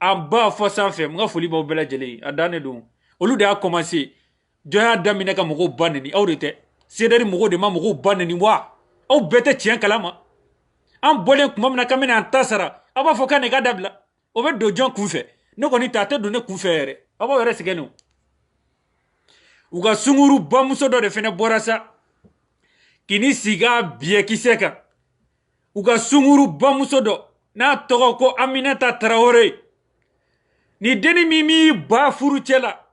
en bas fo sanfɛ n ka foli b'aw bɛɛ lajɛlen a dan ne don olu de y'a commencé jɔn y'a daminɛ ka mɔgɔw ba neni aw de tɛ CDR mɔgɔw de ma mɔgɔw ba neni wa aw bɛɛ tɛ tiɲɛ kalama an bɔlen tuma min na k'an bɛna an ta sara aw b'a fɔ k'a nin ka dabila o bɛ don jɔn kunfɛ ne kɔni ta a tɛ don ne kunfɛ yɛrɛ aw b'aw yɛrɛ sɛgɛn o u ka sunguru bamuso dɔ de fɛnɛ bɔra sa k'i ni sigi a biyɛkisɛ kan u ka sunguru bamuso dɔ n'a tɔgɔ ko Aminata Tarawele ni deni min m'i ba furu cɛ la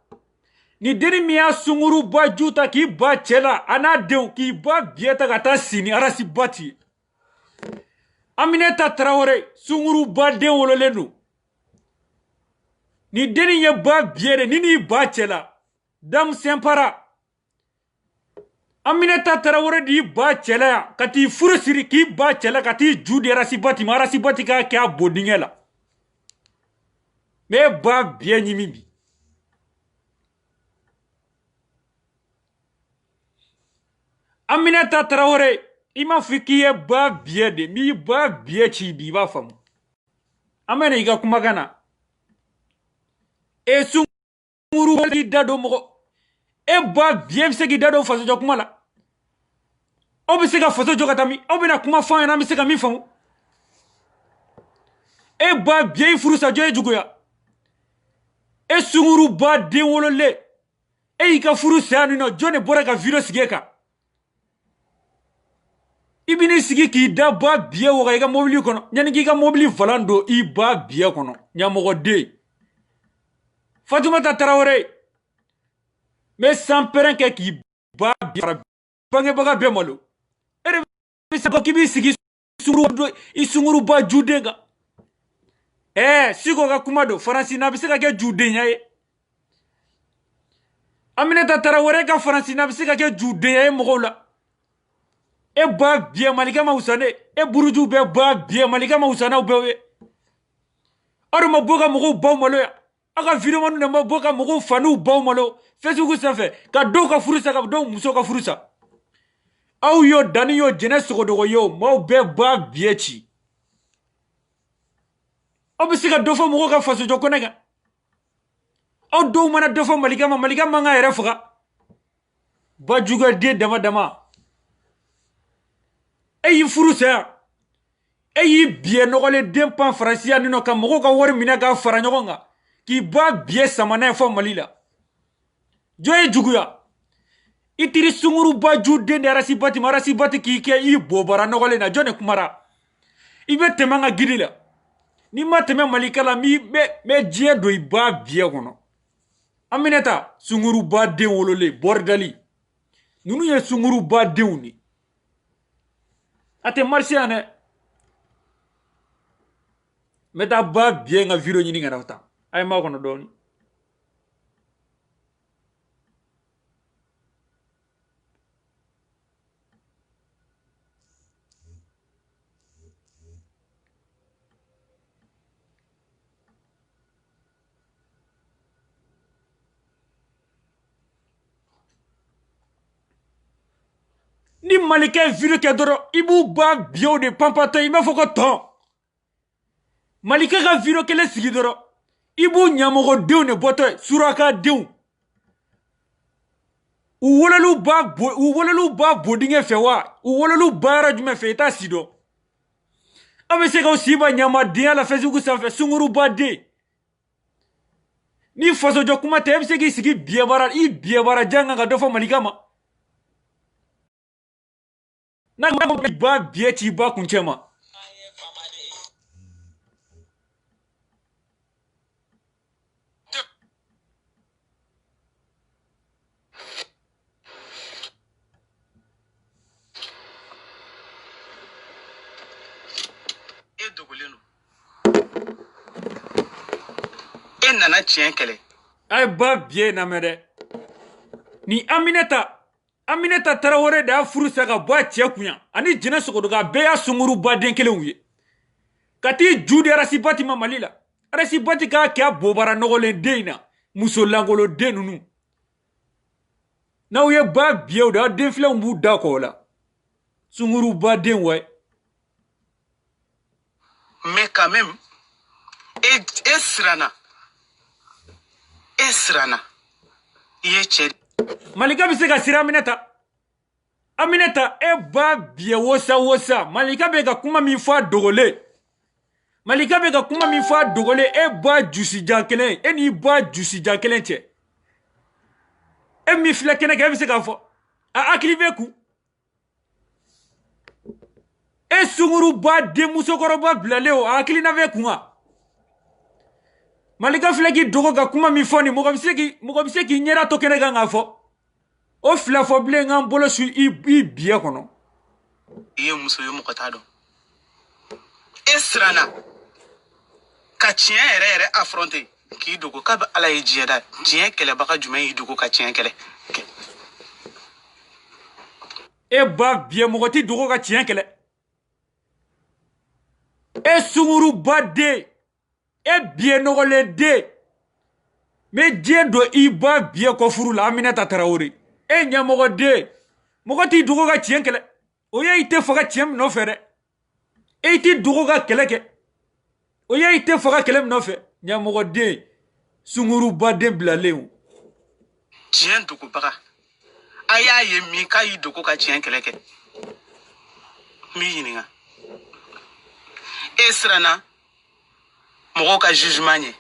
ni deni min y'a sunguru ba ju ta k'i ba cɛ la a n'a denw k'i ba biyɛ ta ka taa sini arasi ba ti Aminata Tarawele sunguru ba den wololen don ni deni ye ba biyɛ de ni n'i ba cɛ la Dame Simpara Aminata Tarawele di ba cɛ la yan ka t'i furu siri k'i ba cɛ la ka t'i ju di arasi ba ti ma arasi ba ti k'a kɛ a bondingɛ la mais ba biyɛ ɲimi bi Aminata Tarawele i m'a fɔ k'i ye ba biyɛ de n'i ba biyɛ ci bi i b'a faamu an bɛ na i ka kumakan na e sunguru k'i da don mɔgɔ e ba biyɛ bɛ se k'i da don fasojɔ kuma la aw bɛ se ka faso jɔ ka taa min aw bɛna kuma fɔ an ɲɛna an bɛ se ka min faamu e ba biyɛ i furu sa jɔn ye juguya e sunguru ba den wololen e y'i ka furu saya nin nɔ jɔn de bɔra ka video sigi e kan i bɛ n'i sigi k'i da ba biyɛ waga i ka mobili kɔnɔ yanni k'i ka mobili valan don i ba biyɛ kɔnɔ ɲamɔgɔden Fatumata Tarawele mais sans pɛrɛn kɛ k'i ba biyɛ bangebaga bɛɛ malo e de bɛ se k'i b'i sigi i sunguru ba juden kan Siko ka kuma don Faransi na bɛ se ka kɛ judenya ye Aminata Tarawele ka Faransi na bɛ se ka kɛ judenya ye mɔgɔw la e ba biyɛ malikɛ ma wusa ne e buruju bɛɛ ba biyɛ malikɛ ma wusa n'aw bɛɛ ye aw de ma bɔ ka mɔgɔw baw malo yan aw ka vidéoman de ma bɔ ka mɔgɔw faniw baw malo Facebook sanfɛ ka dɔw ka furu sa ka dɔw muso ka furu sa aw y'o dani y'o jɛnɛ sogodogo y'o maaw bɛɛ ba biyɛ ci aw bɛ se ka dɔ fɔ mɔgɔw ka fasojɔ kɔnɛ kan aw dɔw mana dɔ fɔ malikɛ ma malikɛ man kan yɛrɛ faga ba juguyaden dama dama e y'i furu saya e y'i biyɛ nɔgɔlen den pan Faransiya nin nɔ ka mɔgɔw ka wari minɛ k'a fara ɲɔgɔn kan k'i ba biyɛ sama n'a ye fɔ Mali la jɔn ye juguya i tiri sunguru ba ju den de arasi bati k'i kɛ i bɔbara nɔgɔlen na jɔn de kumara i bɛ tɛmɛ an ka gidi la n'i ma tɛmɛ Malika la n bɛ diɲɛ don i ba biyɛ kɔnɔ Aminata sunguru ba den wololen bɔridali ninnu ye sunguru ba denw de a tɛ marché yan dɛ n bɛ taa ba biyɛ ka video ɲini ka na ta a ye maa kɔnɔ dɔɔni ni malikɛ video kɛ dɔrɔn i b'u ba biyɛw de panpatɔ i b'a fɔ ko tɔn malikɛ ka video kelen sigi dɔrɔn i b'u ɲamɔgɔdenw de bɔtɔ ye surakadenw u wololu ba bodingɛ fɛ wa u wololu ba yɔrɔ jumɛn fɛ i t'a si dɔn aw bɛ se k'aw si ba ɲamadenya la Facebook sanfɛ sunguru ba den ni fasojɔ kuma tɛ e bɛ se k'i sigi biyɛbara jan kan ka dɔ fɔ malikɛ ma n'a ba biyɛ ci ba kuncɛ ma e dogolen don e nana tiɲɛ kɛlɛ a ye ba biyɛ lamɛn dɛ ni Aminata Tarawele de y'a furu sa ka bɔ a cɛ kunyan ani jɛnɛ sogodogo a bɛɛ y'a sunguru ba den kelenw ye ka t'i ju di arasi bati ma Mali la arasi bati k'a kɛ a bɔbara nɔgɔlen den in na muso langolo den ninnu n'aw ye ba biyɛw de aw den filanw b'u da kɔ o la sunguru ba den wɛ mais quand même e sirana iye cɛ Malika bɛ se ka sira Aminata e ba biye wosa Malika bɛ ka kuma min fɔ a dogolen Malika bɛ ka kuma min fɔ a dogolen e ba jusijan kelen e n'i ba jusijan kelen cɛ e min filɛ kɛnɛ kan e bɛ se k'a fɔ a hakili bɛ kun e sunguruba denmusokɔrɔba bilalen o a hakilina bɛ kun wa Malika filɛ k'i dogo ka kuma min fɔ nin mɔgɔ bɛ se k'i ɲɛda to kɛnɛ kan k'a fɔ o fila fɔ bilen k'an bolo su i biye kɔnɔ i ye muso ye mɔgɔ t'a dɔn e siranna ka tiɲɛ yɛrɛ affronter k'i dogo k'a bɛ ala ye diɲɛ da tiɲɛ kɛlɛbaga jumɛn y'i dogo ka tiɲɛ kɛlɛ e ba biye mɔgɔ ti dogo ka tiɲɛ kɛlɛ e sunguruba den e biye nɔgɔlen den mɛ diɲɛ don i ba biye kɔ furu la Aminata Tarawele e ɲɛmɔgɔ den mɔgɔ t'i dogo ka tiɲɛ kɛlɛ o ye i tɛ faga tiɲɛ min nɔfɛ dɛ e t'i dogo ka kɛlɛ kɛ o ye i tɛ faga kɛlɛ min nɔfɛ ɲɛmɔgɔ den sunguruba den bilalen tiɲɛ dogobaga a y'a ye min k'a y'i dogo ka tiɲɛ kɛlɛ kɛ n b'i ɲininka e siranna mɔgɔw ka jugement ɲɛ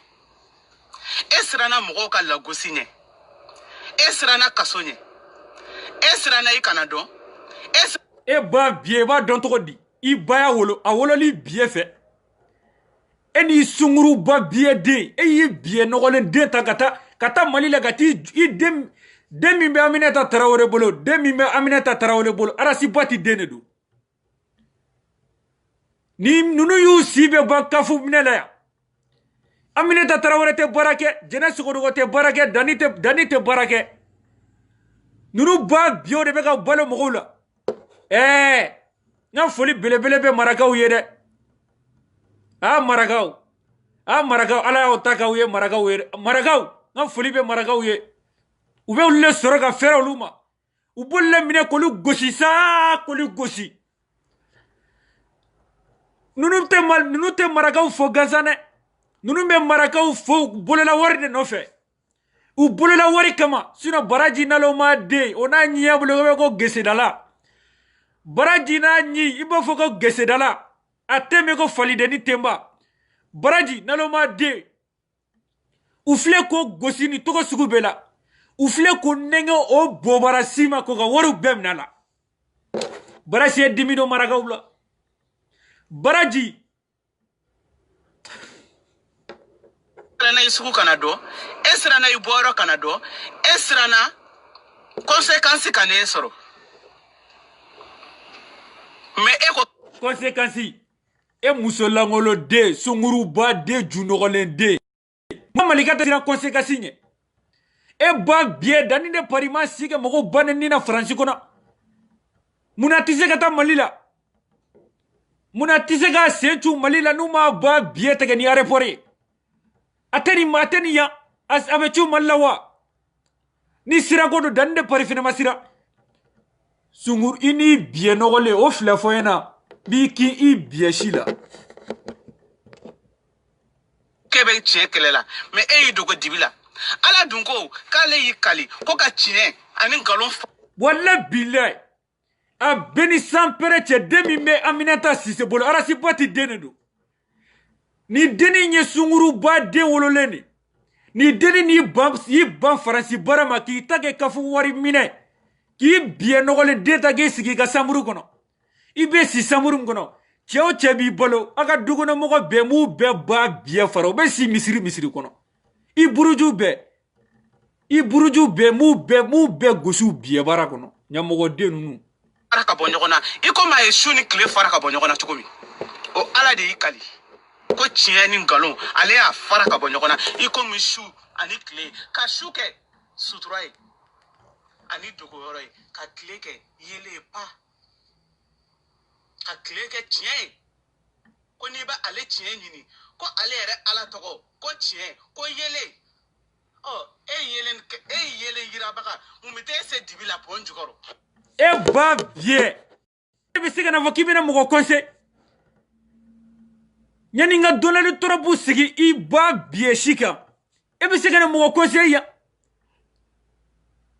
e siranna mɔgɔw ka lagosi ɲɛ e siranna kaso ɲɛ e siranna i kana dɔn e ba biye i b'a dɔn cogo di i ba y'a wolo a wololi biye fɛ e n'i sunguruba biye den e y'i biye nɔgɔlen den ta ka taa Mali la ka t'i den min bɛ Aminata Tarawele bolo den min bɛ Aminata Tarawele bolo arasiba ti den de don ni nunu y'u si bɛ ban kafu minɛ la yan Aminata Tarawele tɛ baara kɛ Jɛnɛ Sogodogo tɛ baara kɛ Dani tɛ baara kɛ nunu ba biyo de bɛ ka balo mɔgɔw la n ka foli belebele bɛ marakaw ye dɛ marakaw ala y'aw ta k'aw ye marakaw ye marakaw n ka foli bɛ marakaw ye u bɛ olu le sɔrɔ ka fɛrɛ olu ma u b'olu minɛ k'olu gosi sa k'olu gosi nunu tɛ marakaw fɔ gansan dɛ nunu bɛ marakaw fɔ bolola wari de nɔfɛ u bolola wari kama sinon Baraji Naloma den o n'a ɲɛ bolo bɛ ko gesedala Baraji n'a ɲi i b'a fɔ ko gesedala a tɛ mɛn ko falideni tenba Baraji Naloma den u filɛ ko gosi ni tɔgɔ sugu bɛɛ la u filɛ ko nɛgɛ o bɔbara si ma ko ka wariw bɛɛ minɛ a la Baraji ye dimi don marakaw la Baraji siranna i sugu kana dɔn e siranna i bɔyɔrɔ kana dɔn e siranna conséquence kana e sɔrɔ mais e ko conséquence e musolangolo den sunguruba den junɔgɔlen den Malika tɛ siran conséquence ɲɛ e ba biye Dani de parima si kɛ mɔgɔw bannen na Faransi kɔnɔ munna tɛ se ka taa Mali la munna tɛ se ka sen cu Mali la n'u ma ba biye tigɛ ni aéroport ye a tɛ nin yan a bɛ cu Mali la wa ni sira ko don Dani de pari fɛnɛ ma sira sungur i n'i biye nɔgɔlen o filɛ fɔ ɲɛna b'i kin i biye si la k'e bɛ tiɲɛ kɛlɛ la mais e y'i dogo dibi la ala dun ko k'ale y'i kali ko ka tiɲɛ ani nkalon wala bilayi a bɛɛ ni sanpɛrɛ cɛ den min bɛ Aminata Sise bolo arasiba ti den de don ni denni ye sunguruba den wololen de ni denni n'i ban Faransi baara ma k'i ta kɛ kafu wari minɛ k'i biye nɔgɔlen den ta k'i sigi i ka sanburu kɔnɔ i bɛ si sanburu min kɔnɔ cɛ o cɛ b'i bolo a ka dukɔnɔmɔgɔ bɛɛ m'u bɛɛ ba biye fara u bɛ si misiri kɔnɔ i buruju bɛɛ m'u bɛɛ gosi biye baara kɔnɔ ɲɛmɔgɔ den ninnu fara ka bɔ ɲɔgɔn na i komi a ye su ni tile fara ka bɔ ɲɔgɔn na cogo min o ala de y'i kali ko tiɲɛ ni nkalon ale y'a fara ka bɔ ɲɔgɔn na i komi su ani tile ka su kɛ sutura ye ani dogoyɔrɔ ye ka tile kɛ yelen ye pa ka tile kɛ tiɲɛ ye ko n'i bɛ ale tiɲɛ ɲini ko ale yɛrɛ ala tɔgɔ ko tiɲɛ ko yelen e yelen yirabaga mun bɛ taa e se dibi la bɔn jukɔrɔ e ba biye e bɛ se ka na fɔ k'i bɛna mɔgɔ conseil yani nga Donald Trump sigi I ba biye shika e be se kana mo conseil ya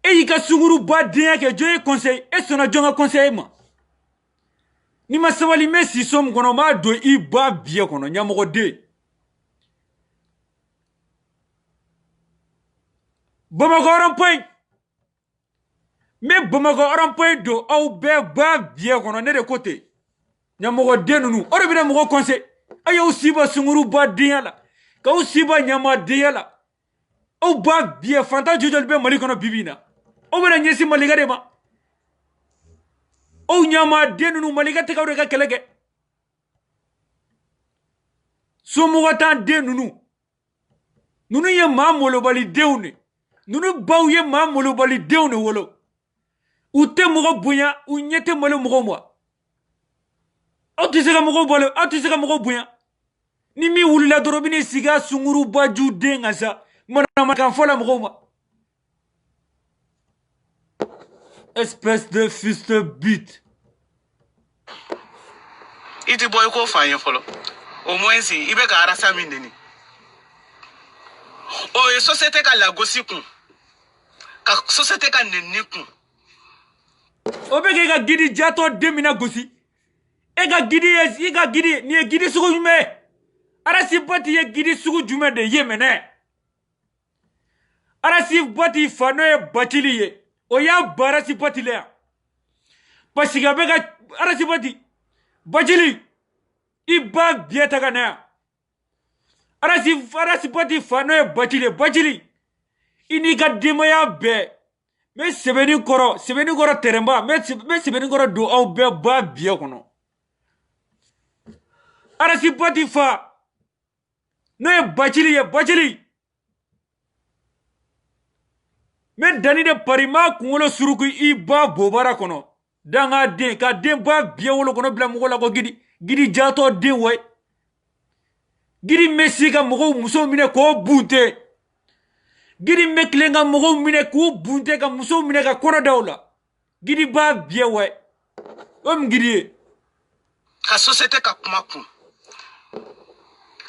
e yika sunguru ba den ke joye conseil e sona jonga conseil ma ni ma sabali me si som kono ma do I ba biye kono nyamo de Bamako rond-point me Bamako rond-point do au be ba biye kono ne de côté nyamo de nunu o de bina mo conseil ayo siba sunguru ba den la ka o siba nyama de la o ba biye fanta jojol be mali kono bibina o bena nyesi maliga de ma o nyama de nunu maliga te kawre ka kelege somo watan de nunu ye ma molo bali deune nunu baw ye ma molo bali deune wolo ute mogo bunya u nyete molo mogo mo o tisega mogo bolo o tisega mogo bunya ni mi wulila dorobini siga sunguru baju de ngasa mona makan fola mogo mo espèce de fils de bite iti boy ko fanye folo au moins si ibe ka arasa mindeni o e société ka la gosi kun ka société ka nenni kun obeke ga gidi jato demina gosi e ga gidi e ga gidi ni e gidi sugu jume arasi bati ye gidi sugu jume de yemene arasi bati fano e bachili ye o ya barasi bati le pasiga bega arasi bati bachili iba bieta kana arasi bati fano e bachili ini ga demaya be me sebeni koro teremba me sebeni koro do au be ba bie kono arasi bati fa no e bachili me dani de parima kungolo suruku iba bobara kono danga den ka den ba bie wolo kono bla mugo la ko gidi jato den way gidi messi ka mugo muso mine ko bunte gidi meklenga mugo mine ko bunte ka muso mine ka kono dawla gidi ba bie way gidi ka société ka kuma kun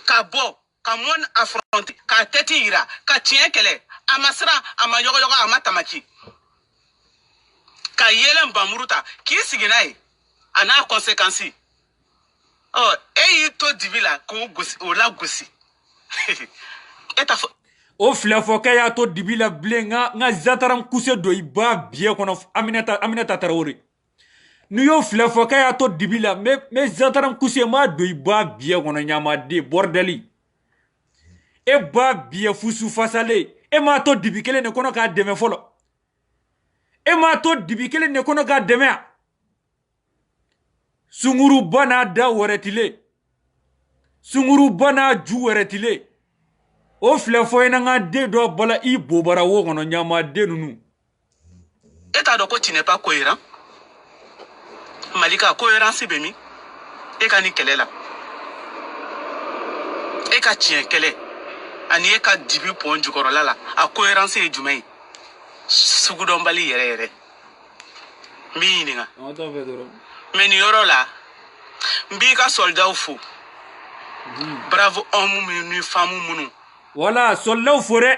ka bo ka mon affronter ka teti ira ka tien kele amasra ama yogo ama tamaki ka yelen bamuruta ki siginai ana conséquence oh e to divila ko gosi o la gosi eta o flafo ka ya to dibila blenga nga zataram kuse do iba bie kono aminata tarawori nu yo flafo ka ya to dibila me zataram kuse ma do iba bie kono nyama de bordeli e ba bie fusu fasale e ma to dibikele ne kono ka deme folo e ma to dibikele ne kono ka deme sunguru bana da woretile sunguru bana ju woretile o flafo ena nga de do bala I bobara wo kono nyama de nunu eta do ko tu n'es pas cohérent malika cohérence bemi e ka ni kelela e ka tien kele ani e ka dibi pon jukoro lala a cohérence e jumai sugudon bali yere mininga meni yoro la mbi ka soldat fou bravo homme menu femme munu wala soldat fore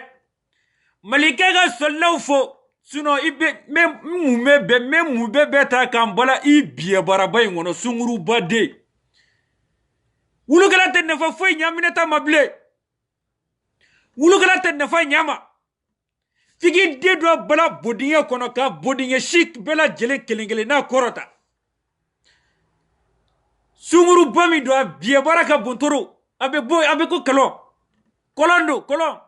malika ga soldat fo suno ibe me be ta kan bala I bie barabay ngono sunguru bade wulu gala te ne fa foy nyamine ta mable wulu gala te ne fa nyama figi de do bala bodinye kono ka bodinye shik bela jele kelengele na korota sunguru bami do bie baraka bontoro abe ko kolon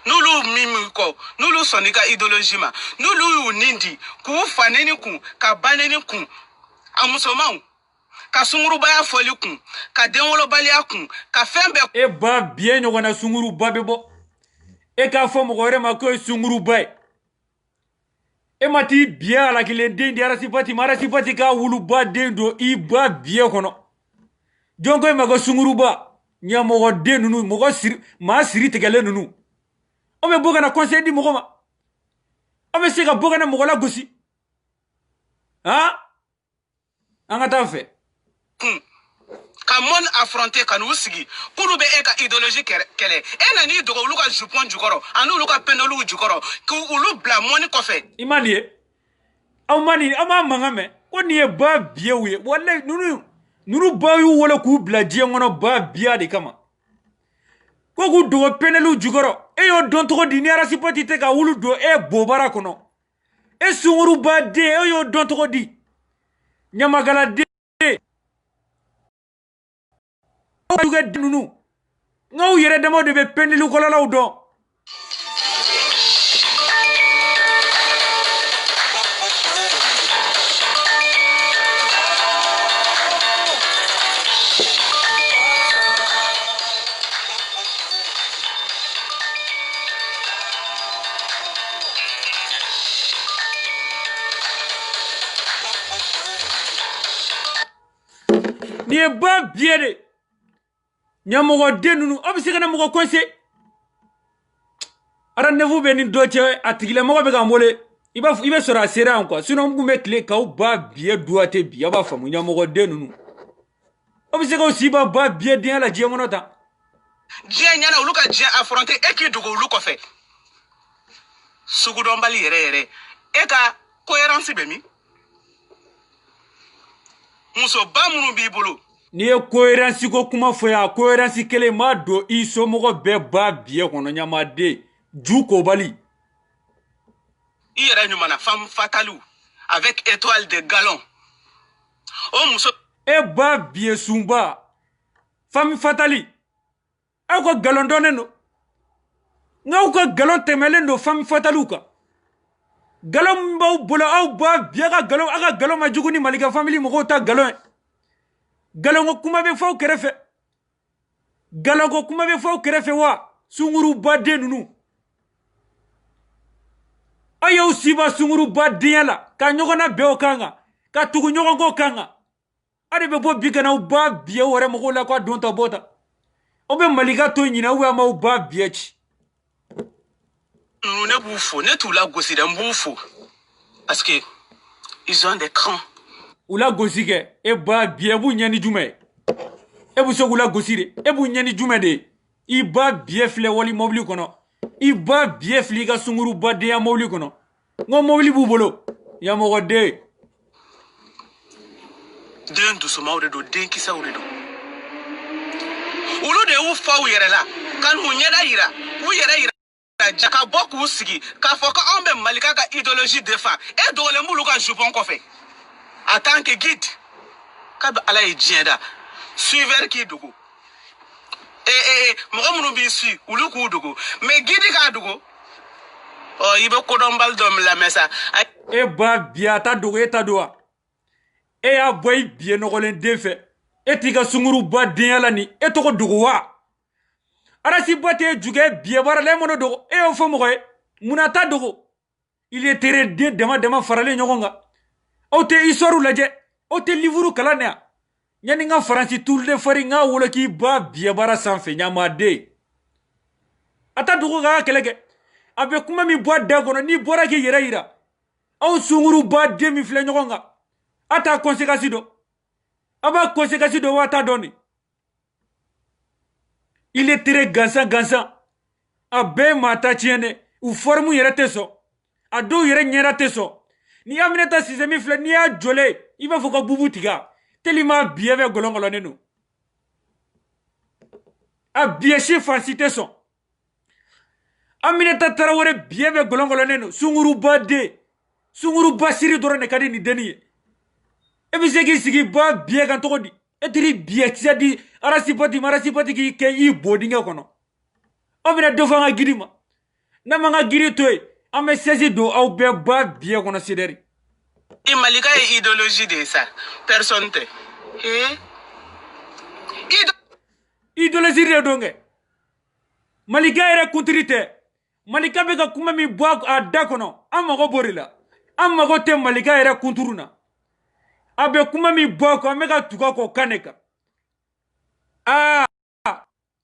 nulu mimi ko nulu sonika idéologie ma nulu nindi ku faneni kun ka baneni kun amusomau ka sunguru baya foli kun ka denwolo balia kun ka fembe e ba bien nyogona sunguru babe bo e ka fo mo gore ma ko sunguru bay e mati bien ala kile den di mara sipati ka wulu ba den do I ba bien kono jonko ma ko sunguru ba nya mo go den nunu mo go siri tegele nunu o me boga na conseil di mo ma o me se ka boga na mo la gosi ha anga ta fe ka mon affronter ka n'u sigi k'olu bɛ e ka idéologie kɛlɛ e nan'i dogo olu ka jupon jukɔrɔ ani olu ka pendolu jukɔrɔ k'olu bila mɔni kɔfɛ. I ma nin ye aw ma nin aw m'a mankan mɛn ko nin ye ba biyew ye walayi ninnu ba y'u wolo k'u bila diɲɛ kɔnɔ ba biya de kama ko k'u dogo pendelu jukɔrɔ e y'o dɔn cogo di ni arasipɔti tɛ ka wulu don e bobara kɔnɔ e sunkuru ba den e y'o dɔn cogo di ɲamakala den aw ninnu n'aw yɛrɛ damaw de bɛ pendelu kɔlɔlaw dɔn. Ni ye ba biye de ɲamɔgɔ den ninnu aw bɛ se ka na mɔgɔ kɔnse rendez-vous bɛ ni dɔ cɛ a tigilamɔgɔ bɛ k'an wele i bɛ sɔrɔ a sera yan quoi sinon n kun bɛ tile k'aw ba biye duwate bi a b'a faamu ɲamɔgɔ den ninnu aw bɛ se k'aw si ba biye den la diɲɛ kɔnɔ tan. diɲɛ ɲɛna olu ka diɲɛ affronter e k'i dogo olu kɔfɛ sugudɔnbali yɛrɛ yɛrɛ e ka cohérence bɛ min muso ba minnu b'i bolo. Ni ye cohérence ko kuma fɔ yan cohérence kelen m'a don i somɔgɔ bɛɛ ba biye kɔnɔ ɲamaden ju kobali. I yɛrɛ ɲumana femme fatale avec étoile de galon o muso. E ba biye sunba femme fatale aw ka galon dɔnnen don n'aw ka galon tɛmɛlen don femme fatale kan galon min b'aw bolo aw ba biye ka galon aw ka galon ma jugu ni Malika famille mɔgɔw ta galon ye. Galon ko kuma bɛ fɔ aw kɛrɛfɛ galon ko kuma bɛ fɔ aw kɛrɛfɛ wa sunkuru ba den ninnu aw y'aw siba sunkuru ba denya la ka ɲɔgɔnna bɛn o kan ka tugu ɲɔgɔn kɔ kan aw de bɛ bɔ bi kana aw ba biye wɛrɛ mɔgɔw la k'a don ta bɔ ta aw bɛ Malika to ɲinɛ ou bien an b'aw ba biye ci. Ne b'u fo ne t'u la gosi dɛ n b'u fo parce que ils ont des crans. U la gosi kɛ e ba biye e b'u ɲɛ ni jumɛn ye e b'u se k'u la gosi de e b'u ɲɛ ni jumɛn de ye i ba biye filɛ wali mobili kɔnɔ i ba biye filɛ i ka sunkuru ba denya mobili kɔnɔ n ko mobili b'u bolo ɲamɔgɔ den. den dusumaw de don den kisɛw de don olu de y'u faw yɛrɛ la ka n'u ɲɛda yira k'u yɛrɛ yira ka bɔ k'u sigi k'a fɔ ko anw bɛ Malika ka idéologie défend e dogolen b'olu ka jupon kɔfɛ en tant que guide k'a bɛ Ala ye diɲɛ da suiveur k'i dogo mɔgɔ minnu b'i suit olu k'u dogo mais guide k'a dogo i bɛ kodɔnbali dɔ lamɛn sa. E ba biye a ta dogo e ta don wa e y'a bɔ i biye nɔgɔlen den fɛ e t'i ka sunkuru ba denya la ni e tɔgɔ dogo wa arasi ba t'e jugɛ biye baara la e mɔna dogo e y'o fɔ mɔgɔ ye munna ta dogo il est tere den dama faralen ɲɔgɔn kan aw tɛ histoire lajɛ aw tɛ livre kalan yan yanni n ka faransi turulen fari n ka wolo k'i ba biye baara sanfɛ ɲamaden a ta dogo k'a kɛlɛ kɛ a bɛ kuma min bɔ a da kɔnɔ n'i bɔra k'i yɛrɛ yira aw sunkuru ba den min filɛ ɲɔgɔn kan a t'a conséquence dɔn a b'a conséquence dɔn wa a t'a dɔn de il est très gansan a bɛɛ ye maa ta tiɲɛ dɛ u forme yɛrɛ tɛ sɔn a dɔw yɛrɛ ɲɛda tɛ sɔn ni Aminata Siise min filɛ n'i y'a jɔlen i b'a fɔ ka bubu tigɛ tellement biye bɛ gɔlɔngɔlɔnen don a biye si fansi tɛ sɔn Aminata Tarawele biye bɛ gɔlɔngɔlɔnen don sunguruba den sunguruba siri dɔrɔn de ka di ni denni ye e bɛ se k'i sigi ba biye kan cogo di e tiri biye kisɛ di arasipɔti k'i kɛ i bo dingɛ kɔnɔ aw bɛna dɔ fɔ an ka giri ma n'a m'an ka giri to yen an bɛ sɛsi don aw bɛɛ ba biye kɔnɔ sedɛri. Malika ye idéologie de sa personne tɛ idéologie de don kɛ Malika yɛrɛ kuntiri tɛ Malika bɛ ka kuma min bɔ a da kɔnɔ an mago b'o de la an mago tɛ Malika yɛrɛ kunturu na a bɛ kuma min bɔ a kɔ an bɛ ka tugu a kɔ kan de kan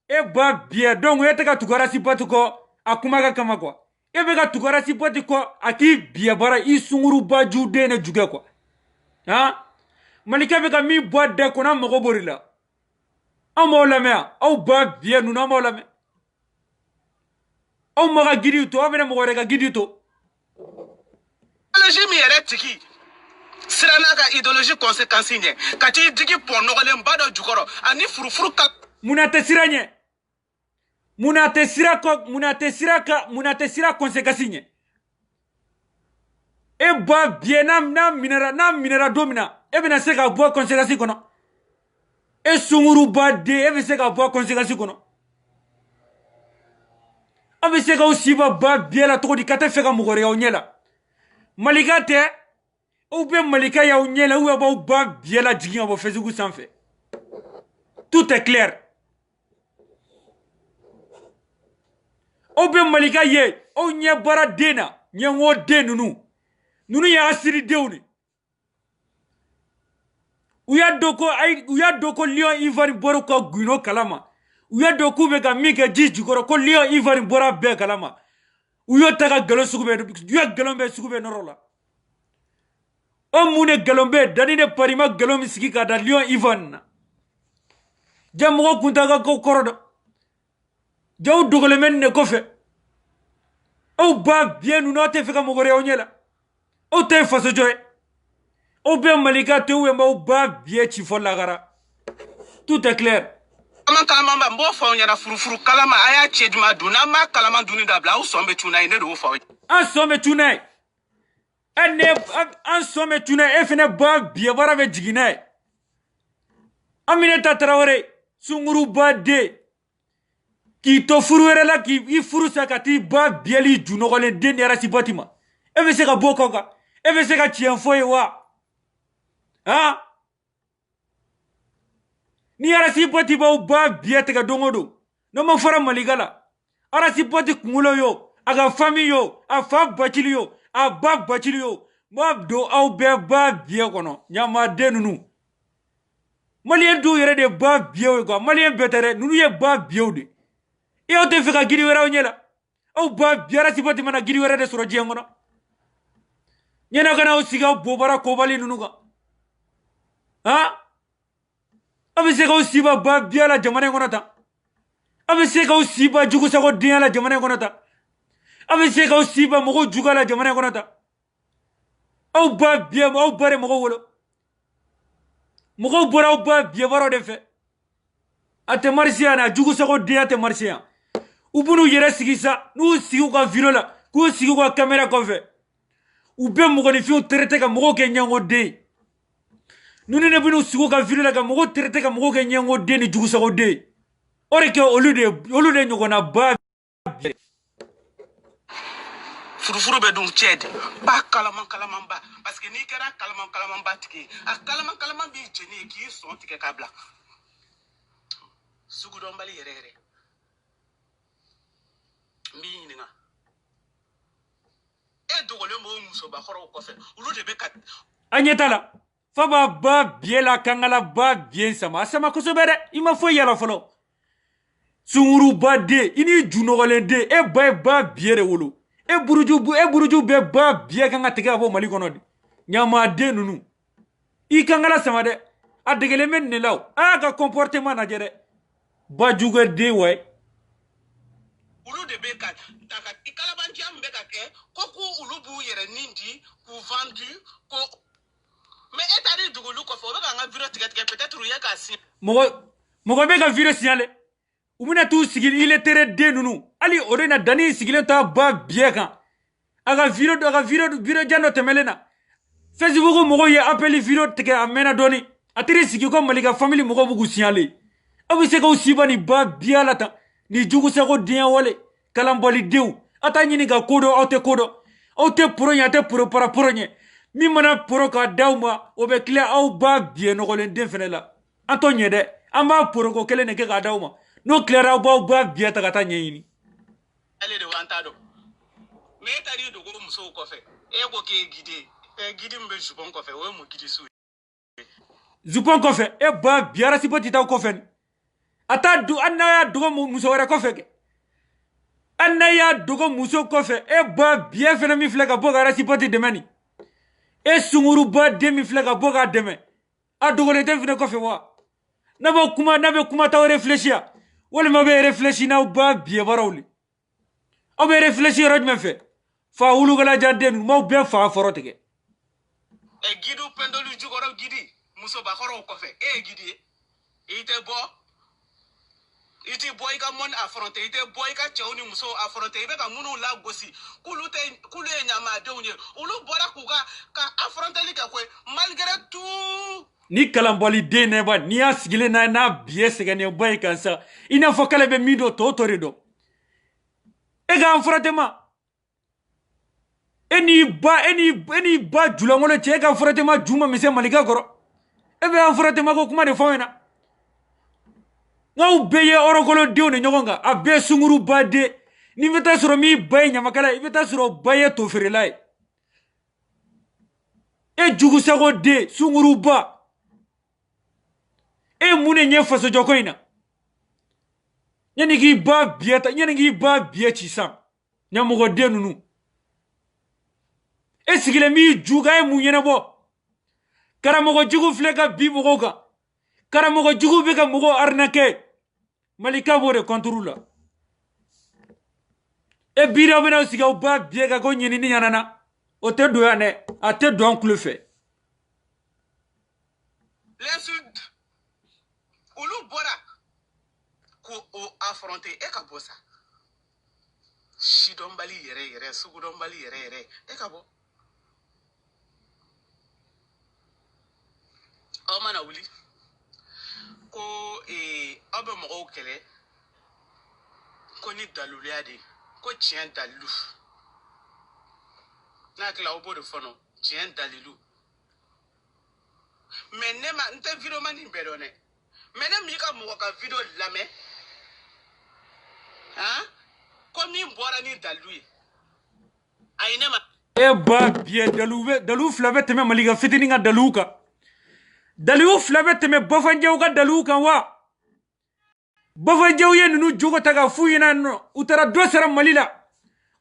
e ba biye donc e tɛ ka tugu arasipɔti kɔ a kuma ka kama quoi e bɛ ka tugu arasipɔti kɔ a k'i biye bara i sunguruba ju den ne jugɛ quoi Malika bɛ ka min bɔ a da kɔnɔ an mago b'o de la an m'aw lamɛn aw ba biye ninnu an m'aw lamɛn aw ma ka gidi to aw bɛna mɔgɔ wɛrɛ ka gidi to idéologie min yɛrɛ tigi sira n'a ka idéologie conséquence ɲɛ ka t'i digi pɔn nɔgɔlen ba dɔ jukɔrɔ ani furufuru ka munna tɛ sira ɲɛ munna tɛ sira conséquence ɲɛ e ba biye n'a minɛra don min na e bɛna se ka bɔ conséquence kɔnɔ e sunguruba den e bɛ se ka bɔ conséquence kɔnɔ aw bɛ se k'aw siba ba biye la cogo di ka tɛ fɛ ka mɔgɔ wɛrɛ y'aw ɲɛ la malika tɛ aw bɛ malika y'aw ɲɛ la ou b'aw ba biye la jigin ka bɔ Facebook sanfɛ tout est clair aw bɛ malika ye aw ɲɛ baara den na ɲɛngo den ninnu ye asiri denw de u y'a dɔn ko Lion Ivoire bɔra ka gundo kalama u y'a dɔn k'u bɛ ka min kɛ ji jukɔrɔ ko Lion Ivoire bɔra bɛɛ kalama u y'o ta ka galon sugu bɛɛ nɔrɔ la o mun de galon bɛ dani de pari ma galon min sigi ka da Lion Ivoire na jamɔgɔ kun t'a ka ko kɔrɔ dɔn jaw dogolen bɛ nin de kɔfɛ aw ba biye ninnu aw tɛ fɛ ka mɔgɔ wɛrɛ y'aw ɲɛ la aw tɛ ye fasojɔ ye aw bɛ malika te ou b'aw ba biye ci fɔ lagara tout est clair kalaman ba m'b'o fɔ aw ɲɛna furufuru kalama a y'a cɛ juma dun n'an m'a kalaman dunni dabila aw sɔn bɛ cun n'a ye ne de y'o fɔ aw ye an sɔn bɛ cun n'a ye an sɔn bɛ cun n'a ye e fɛnɛ ba biye baara bɛ jigin n'a ye Aminata Traoré sunguruba den k'i to furu wɛrɛ la k'i furu sa ka t'i ba biyɛli ju nɔgɔlen den ni Arasibɔti ma e bɛ se ka bɔ o kɔ kan e bɛ se ka tiɲɛ fɔ ye wa han ni Arasibɔti b'aw ba biye tigɛ don o don n'o ma fɔra malika la Arasibɔti kunkolo yo a ka famille yo a fa bacili yo a ba bacili yo m'a don aw bɛɛ ba biye kɔnɔ ɲamaden ninnu maliyɛn dɔw yɛrɛ de ba biyew ye quoi maliyɛn bɛɛ tɛ dɛ ninnu ye ba biyew de e aw tɛ fɛ ka giri wɛrɛ aw ɲɛ la aw ba biye Arasibɔti mana giri wɛrɛ de sɔrɔ diɲɛ kɔnɔ ɲɛna kana aw sigi aw bɔbara kobali ninnu kan han aw bɛ se k'aw siba ba biya la jamana in kɔnɔ tan aw bɛ se k'aw siba jugusago denya la jamana in kɔnɔ tan aw bɛ se k'aw siba mɔgɔw juga la jamana in kɔnɔ tan aw ba biye aw ba de mɔgɔw wolo mɔgɔw bɔra aw ba biye baaraw de fɛ a tɛ marché yan a jugusago denya tɛ marché yan u b'u yɛrɛ sigi sa n'u sigi u ka video la k'u sigi u ka caméra kɔfɛ u bɛ mɔgɔninfinw traité ka mɔgɔw kɛ ɲɛngoden ninnu de bɛn'u sigi u ka video la ka mɔgɔw traité ka mɔgɔw kɛ ɲɛngoden ni jugusagoden o de kɛ olu de ɲɔgɔnna ba furufuru bɛ dun cɛ de ba kalaman ba parce que n'i kɛra kalaman ba tigi ye a kalaman b'i jeni ye k'i sɔn tigɛ k'a bila sugudɔnbali yɛrɛ n b'i ɲininka e dogolen b'o musobakɔrɔw kɔfɛ olu de bɛ ka a ɲɛ t'a la fa b'a ba biye la kangala ba biye sama a sama kosɛbɛ dɛ i ma foyi yala fɔlɔ sunguruba den i ni ju nɔgɔlen den e ba ye ba biye de wolo e buruju bɛ ba biye kan ka tigɛ ka bɔ Mali kɔnɔ de ɲamaden ninnu i kangala sama dɛ a degelen bɛ nin de la a y'a ka comportement lajɛ dɛ ba jugu den wa olu de bɛ ka kalabanciya min bɛ ka kɛ ko olu b'u yɛrɛ nin di k'u vendu ko mais e taar'i dogo olu kɔfɛ o bɛ k'an ka video tigɛ peut-être u ye k'a si mɔgɔ bɛ ka video signalé u bɛna t'u sigi illettré den ninnu hali o de na dani sigilen t'a ba biye kan a ka video jan dɔ tɛmɛlen na Facebook mɔgɔw ye appel video tigɛ a mɛnna dɔɔni a teri sigi ko Malika famille mɔgɔw b'u signalé aw bɛ se k'aw siba ni ba biya la tan ni jugusago diɲɛ wale kalanbɔli denw a t'a ɲini ka ko dɔn aw tɛ ko dɔn aw tɛ poro ɲɛ a tɛ poro para poro ɲɛ min mana poro k'a d'aw ma o bɛ tila aw ba biye nɔgɔlen den fɛnɛ la an t'o ɲɛ dɛ an b'a poroko kelen de kɛ k'a d'aw ma n'o tilara aw b'aw ba biye ta ka taa ɲɛɲini ale de an t'a dɔn mais e taar'i dogo musow kɔfɛ e ko k'e gide gidi min bɛ jupon kɔfɛ o ye mun gidi su ye jupon kɔfɛ e ba biye Arasibɔti t'aw kɔfɛ a t'a du an n'a y'a dogo muso wɛrɛ kɔfɛ kɛ an n'a y'a dogo muso kɔfɛ e ba biye fɛnɛ min filɛ ka bɔ ka Arasibɔti dɛmɛ ni e sunguruba den min filɛ ka bɔ k'a dɛmɛ a dogolen tɛ fɛnɛ kɔfɛ wa Nabe kuma ta réfléchir. Wala ma be réfléchir na ba biye barawli. Abe réfléchir roj me fe. Fa wulu gala jadden mo be fa forotege. E gidu pendolu jugoro gidi muso ba khoro ko fe e gidi ite bo iti boy ka mon affronter ite boy ka chawni muso affronter be ka munu la gosi kulu e nyama dewni ulu bora ku ka affronter li ka ko malgré tout ni kalamboli de ne ba ni asigile na biye segane boy kan sa ina fo kala be mido to torido e ga affrontema eni ba julangolo che ga affrontema juma mise malika goro e be affrontema ko kuma de fawena ngaw beye orokolo diw ne nyogonga abe sunguru bade ni beta suro mi bay nyamakala beta suro baye to ferelay e jugu sago de sunguru ba e mune nye faso jokoina nyani gi ba bieta nyani gi ba biechi sam nyamugo de nunu e sigile mi juga e munyena bo karamogo jugu fleka bi mogoga karamogo jugu be ka mogo arnake malika bore contrôle e bira bena siga ba biega ko nyini ni yanana o te do yane a te do oncle fait l'insulte ulu bora ko o affronter e ka bossa shidombali yere sugudombali yere e ka bo o mana wuli ko abe mo kele ko ni daluliade ko tien dalu na kla obo de fono tien dalilu menema nte video mani bedone menem yika mo ka video lame ha ko mi mbora ni dalu ainema e ba bie dalu flabe teme maliga fitini nga daluka dalu flabe teme bafanjew ga daluka wa bafanjew ye nunu jogo taga fuyina no utara do sera malila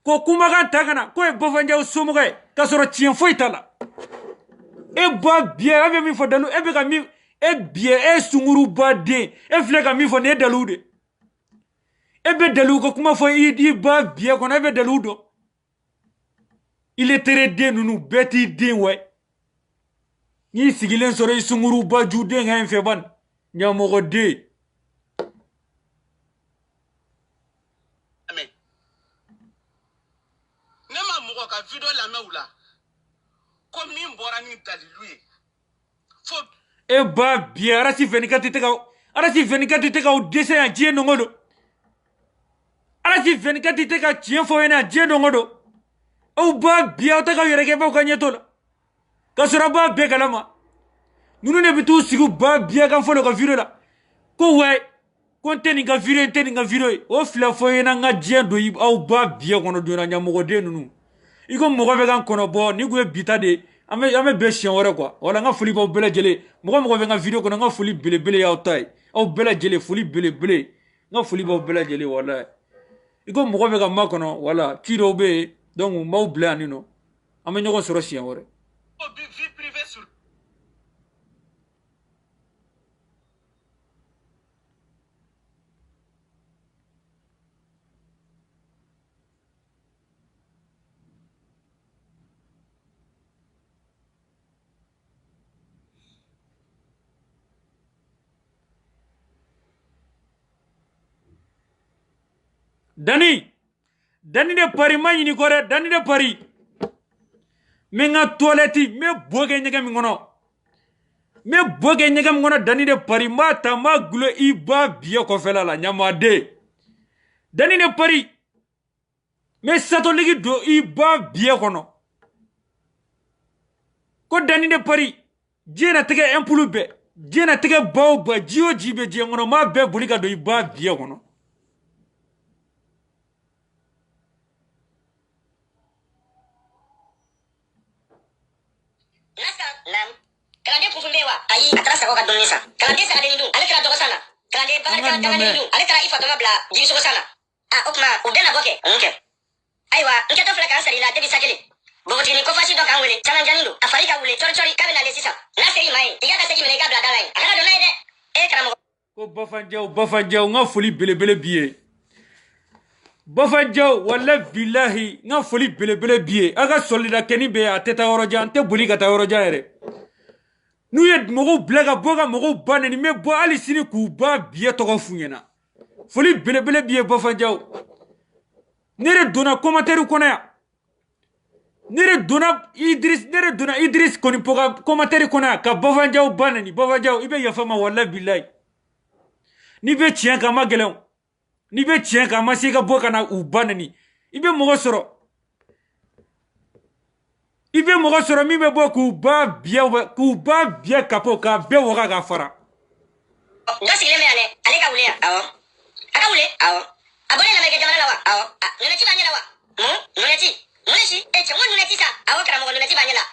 ko kuma ga tagana ko e bafanjew somuga kasoro tien foitala e ba bie abe mi fo dalu e be ga mi e bie e sunguru ba de e fle ga mi fo ne dalu de e be dalu ko kuma fo i ba bie ko na be dalu do il est très de nunu beti din we ni sigilen soro sunguru ba jude nga feban nyamogo de amen nema mo ka video la meula ko mi mbora ni dalilu fo e ba biara si 24 te ka o dese ya je no ngodo ara si 24 te ka tien fo ena je no ngodo o ba bia ta ka yere ke ba ka nyetola ka sura ba be kalama nunu ne bitu sigu ba bia kan fo ka video la ko we ko teni ka video o fla fo ena nga je do yi au ba bia kono do na nyamogo de nunu iko mogo be kan kono bo ni go bita de ame be chien wore quoi wala nga fuli bo bele jele mogo be nga video kono nga fuli bele ya otai au bele jele fuli bele nga fuli bo bele jele wala iko mogo be ka ma kono wala tiro be donc mau bla ni no ame nyogo soro chien wore vie privée sur Dani de pari manyi ni kore dani de pari menga toilette me boge nyega mi ngono dani de pari mata ma gulo iba biye ko fela la nyama de dani de pari me sato ligi do iba biye kono ko dani de pari jena tege empulu be jena tege baw ba jio jibe je ngono ma be bulika do iba biye kono Nam. Kalande pufumbewa. Ayi atrasa kwa kadonisa. Kalande sa kadeni dun. Ale kala dogo sana. Kalande bakari kala kadeni dun. Ale kala ifa doma bla. Jibiso sana. Ah okma udena boke. Okay. Aiwa, nketo fla kan sari la debi sakele. Bogotini ko fasi do kan wele. Chana janindo. Afari ka wele chori chori kabe na lesisa. Na seri mai. Tiga ka seki menega bla dalai. Akana do naide. E kala mo ko Bafanjaw nga foli belebele biye Bafanjaw wala billahi nga foli belebele biye aga solida keni be a teta yoroja ante boli ka ta yoroja yere nu ye mogo blaga boga mogo baneni me bo ali sini ku ba biye to funyena foli belebele biye Bafanjaw nere dona commentaire kono ya nere dona Idris koni poga commentaire kono ya ka Bafanjaw baneni Bafanjaw ibe yafama wala billahi ni be tiɲɛ ka ma gɛlɛn ni be tiɲɛ ka ma se ka bɔ kana u banani i be mɔgɔ sɔrɔ min be bɔ k'u ba biya kapo ka bɛɛ waga ka fara dɔ sigilen bɛ yan dɛ ale ka wuli yan awɔ a ka wuli awɔ a bɔlen lamɛnkɛ jamana la wa awɔ nunɛti b'a ɲɛ la wa nunɛti nunɛti cɛ ŋo nunɛti sa awɔ karamɔgɔ nunɛti b'a ɲɛ la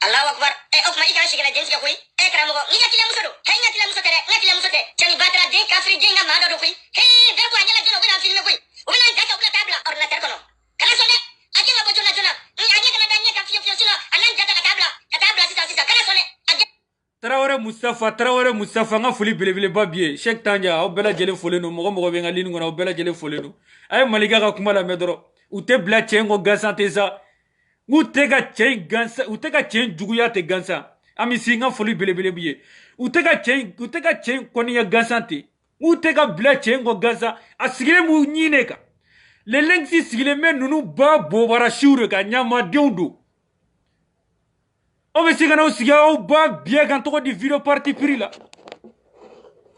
Allahu akbar o kuma i kana si kana den tigɛ koyi karamɔgɔ n'i ka kiliyan muso don n ka kiliyan muso tɛ dɛ n ka kiliyan muso tɛ cɛni batara den kafiri den ka maa dɔ don koyi bɛɛ ko a ɲɛna joona u bɛna filime koyi u bɛna n da kɛ u bɛna taa bila ordinateur kɔnɔ kana sɔn dɛ a den ka bɔ joona joona a ɲɛ kana da ɲɛ kan fiyewu fiyewu sinon a n'a n jata ka taa bila sisan kana sɔn dɛ Tarawele Mustafa nga foli belebeleba biye Sheikh Tanja aw bɛɛ lajɛlen folen don mɔgɔ bɛ n ka ligne kɔnɔ aw bɛɛ lajɛlen folen don a ye Malika ka kuma lamɛn dɔrɔn u tɛ bila cɛ in kɔ gansan tɛ sa u tɛ ka cɛ in juguya tɛ gansan ami si nga foli belebele biye u tɛ ka cɛ in kɔniya gansan tɛ u tɛ ka bila cɛ in kɔ gansan a sigilen b'u ɲine kan lelengsi sigilen bɛ ninnu ba bobara siw de kan ɲamadenw don aw bɛ se ka n'aw sigi aw ba biya kan tɔgɔ di video parti prix la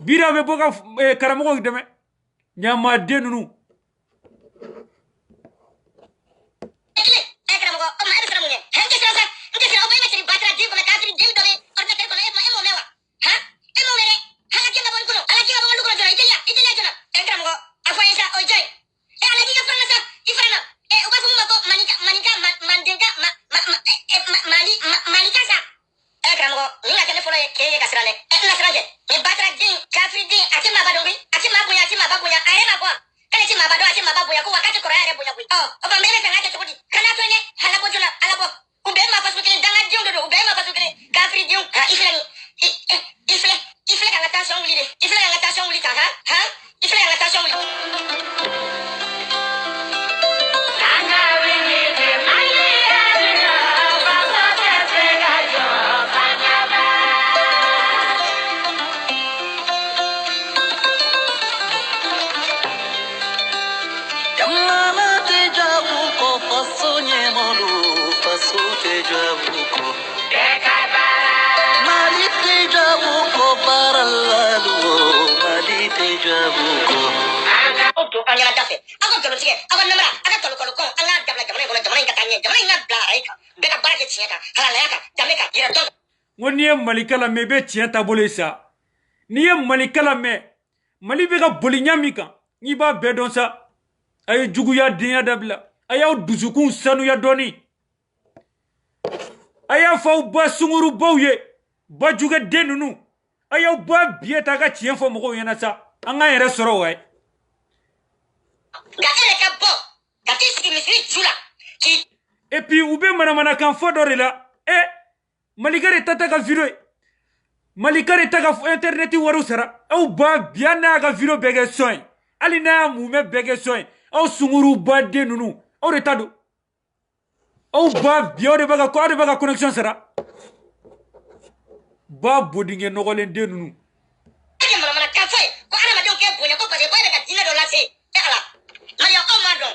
biri a bɛ bɔ ka karamɔgɔw dɛmɛ ɲamaden ninnu n'i ye Malika lamɛn i bɛ tiɲɛ taabolo ye sa n'i ye Malika lamɛn Mali bɛ ka boli ɲɛ min kan n'i b'a bɛɛ dɔn sa a ye juguya denya dabila a y'aw dusukun sanuya dɔɔni a y'a fɔ aw ba sungurubaw ye ba jugɛ den ninnu a y'aw ba biye ta ka tiɲɛ fɔ mɔgɔw ɲɛna sa an k'an yɛrɛ sɔrɔ wa nka e ka bɔ ka t'i sigi misiri ju la et puis u bɛ manamanakan fɔ dɔ de la Malika de ta ka video Malika de ta ka internet wariw sara aw ba biya n'a ka video bɛɛ kɛ son ye hali n'a y'a mumɛ bɛɛ kɛ son ye aw sunguruba den ninnu aw de ta don aw ba biya aw de bɛ ka connexion sara ba bodingɛ nɔgɔlen den ninnu manamanakan fɔ ye ko adamadenw kɛ bonya ko parce que ko e bɛ ka diinɛ dɔ lase ala Mariam aw m'a dɔn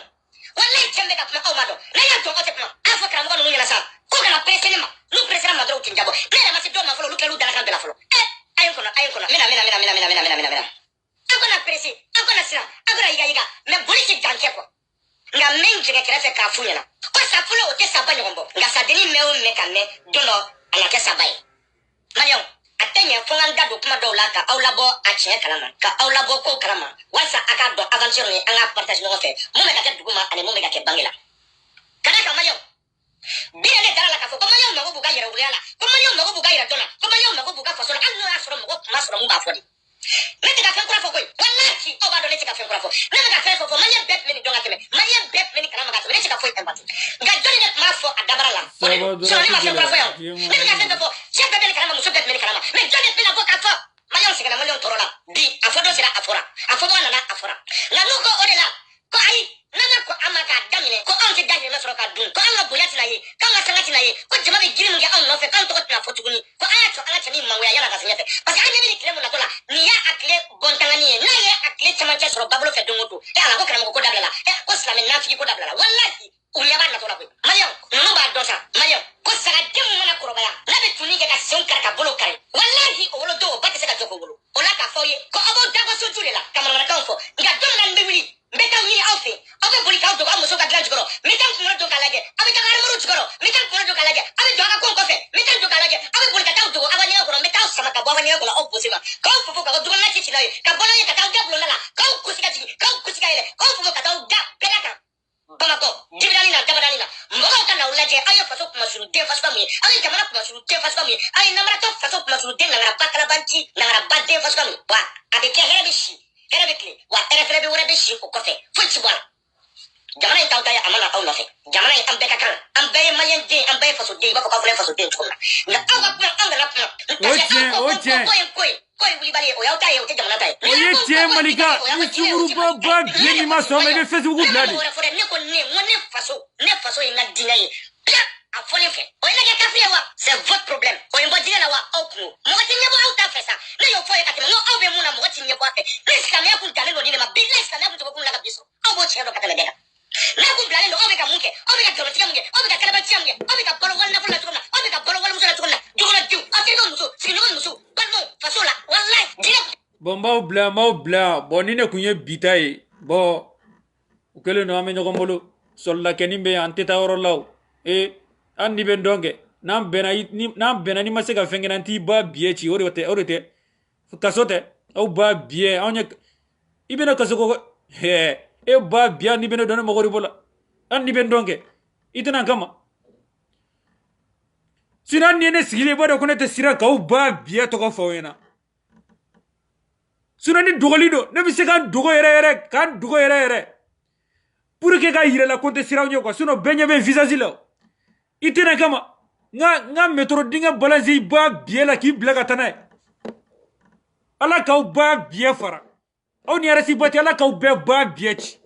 wallahi cɛ bɛ ka kuma aw m'a dɔn n'a y'a dɔn aw tɛ kuma a fɔ karamɔgɔ ninnu ɲɛna sa ko kana pressé ne ma n'u pressé ma dɔrɔn u tɛ n jabɔ ne yɛrɛ ma se dɔw ma fɔlɔ olu kɛl'u dalakan bɛɛ la fɔlɔ a ye n kɔnɔ mina an kana pressé an kana siran an kana yiga mais boli tɛ dan kɛ nka n bɛ n jigin kɛrɛfɛ k'a f'u ɲɛna ko safolo o tɛ saba ɲɔgɔn bɔ nka sadenni mɛn o mɛn ka mɛn don dɔ a na kɛ saba ye Mariam a tɛ ɲɛ fo n ka n da don kuma dɔw la ka aw labɔ a tiɲɛ kalama ka aw labɔ kow kalama walasa a k'a dɔn aventure ye an k'a partage ɲɔgɔn fɛ mun bɛ ka kɛ dugu ma ani mun bɛ ka kɛ bange la ka d'a kan Mariam bi ne dara la k'a fɔ ko Mariam mago b'u ka yɛrɛwoloya la ko Mariam mago b'u ka yɛrɛdɔn la ko Mariam mago b'u ka faso la hali n'o y'a sɔrɔ mɔgɔ tun ma sɔrɔ mun b'a fɔ de ne tɛ ka fɛn kura fɔ koyi wallahi aw b'a dɔn ne tɛ ka fɛn kura fɔ ne bɛ ka fɛn fɔ Mariam bɛɛ tun bɛ nin dɔn ka tɛmɛ Mariam bɛɛ tun bɛ nin kalama ka tɛmɛ ne tɛ ka foyi inventé nka jɔnni de tun b'a fɔ a dabara la o de don sinon ne ma fɛn kura fɔ yan ne bɛ ka fɛn fɛn fɔ cɛ bɛɛ bɛ nin kalama muso bɛɛ tun bɛ nin kalama mais jɔnni de tun bɛ na bɔ k'a fɔ Mariam sɛgɛnna Mariam tɔɔrɔ la a fɔ dɔrɔn nana a fɔra nka n'u ko o de la ko ayi n'an ka ko an ma k'a daminɛ ko anw tɛ dahirimɛ sɔrɔ k'a dun ko an ka bonya tɛna ye k'an ka sanga tɛna ye ko jama bɛ girin min kɛ anw nɔfɛ k'anw tɔgɔ tɛna fɔ tuguni ko an y'a to an ka cɛ ni mangoya yala ka se ɲɛfɛ parce que an ɲɛ bɛ nin tile mun natɔ la nin y'a a tile bɔntangani ye n'a ye a tile camancɛ sɔrɔ babolo fɛ don o don ala ko karamɔgɔ ko dabila la ko silamɛ nafigi ko dabila la walahi u ɲɛ b'a natɔ la koyi mariam ninnu b'a dɔn sa mariam ko sagaden min mana kɔrɔbaya n'a bɛ tuni kɛ ka senw kari ka bolo kari walahi o wolo don o ba tɛ se ka jɔ k'o wolo o la k'a fɔ aw ye ko aw b'aw dabɔ soju de la ka manamanakanw fɔ nka don min na n bɛ wuli n bɛ taa ɲini aw fɛ aw bɛ boli k'aw dogo aw muso ka dilan jukɔrɔ n bɛ taa n kunkolo don k'a lajɛ aw bɛ taa arimuru jukɔrɔ n bɛ taa n kunkolo don k'a lajɛ aw bɛ jɔ aw ka kow kɔfɛ n bɛ taa jɔ k'a lajɛ aw bɛ boli ka taa dogo aw ka ɲɛgɛn kɔnɔ n bɛ taa sama ka bɔ aw ka ɲɛgɛn kɔnɔ aw gosi kan k'aw fofo k'aw dugumana ci ci n'a ye ka bɔ n'a ye ka taa aw da bulonda la k'aw gosi ka jigin k'aw gosi ka yɛlɛ k'aw fofo ka taa aw da bɛɛ da kan Bamakɔ dibidani na dabadani na mɔgɔw ka n'aw lajɛ aw ye faso kumasulu den fasuguya min ye aw ye jamana kumasulu den fasuguya min ye aw ye namaratɔ faso kumasulu den nangaraba kalabanci nangaraba den fasuguya min wa a bɛ kɛ hɛrɛ bɛ si hɛrɛ bɛ tile wa hɛrɛ fɛnɛ bɛ wɛrɛ bɛ si o kɔfɛ foyi ti bɔ a la jamana in t'aw ta ye a ma na aw nɔfɛ jamana in an bɛɛ ka kan an bɛɛ ye maliyɛn den an bɛɛ ye faso den i b'a fɔ k'aw fana ye faso den cogo min na nka aw ka kuma anw kana kuma ko ye wulibali ye o y'aw ta ye o tɛ jamana ta ye. o ye tiɲɛ malika i sunkuruba ba bilen min ma sɔn ma i bɛ facebook bila de. ne ko ne faso ye n ka diinɛ ye a fɔlen fɛ o ye ne kɛ kafiri ye wa c'est votre problème o ye n bɔ diinɛ la wa aw kun mɔgɔ tɛ ɲɛbɔ aw ta fɛ sa ne y'o fɔ ye ka tɛmɛ n ko aw bɛ mun na mɔgɔ tɛ ɲɛbɔ a fɛ ne silamɛya kun dalen don nin de ma bilahi silamɛya kun tɔgɔ kun la ka bi sɔrɔ aw b'o tiɲɛ dɔn ka tɛmɛ bɛɛ kan n'a kun bilalen don aw bɛ ka mun kɛ aw bɛ ka galontigɛ mun kɛ aw bɛ ka kalabantiya mun kɛ aw bɛ ka balo wali nafolo la cogo min na aw bɛ ka balo walimuso la cogo min na dukɔnɔdenw aw terikɛw muso sigiɲɔgɔn muso balimaw faso la walahi diinɛ. Bon m'aw bila bon ni ne kun ye bita ye bon u kɛlen don an bɛ ɲɔgɔn bolo sɔlila kɛnin bɛ an tɛ taa yɔrɔ la o an ni bɛ n dɔn kɛ n'an bɛnna ni ma se ka fɛn kɛ an t'i ba biye ci o de tɛ kaso tɛ aw ba biye anw ye i bɛna kaso ko e ba biya ni bɛ ne dɔn ne mɔgɔ de bɔ la an ni bɛ n dɔn kɛ i tɛna n kama sinon ni ye ne sigilen i b'a dɔn ko ne tɛ siran k'aw ba biye tɔgɔ fɔ aw ɲɛna sinon ni dogoli don ne bɛ se k'an dogo yɛrɛ pour que ka yira la ko n tɛ siran aw ɲɛ quoi sinon bɛɛ ɲɛ bɛ n visage la i tɛna kama n ka métro dingɛ balancer i ba biye la k'i bila ka taa n'a ye ala k'aw ba biye fara aw ni RSI ba tɛ ala k'aw bɛɛ ba biye ci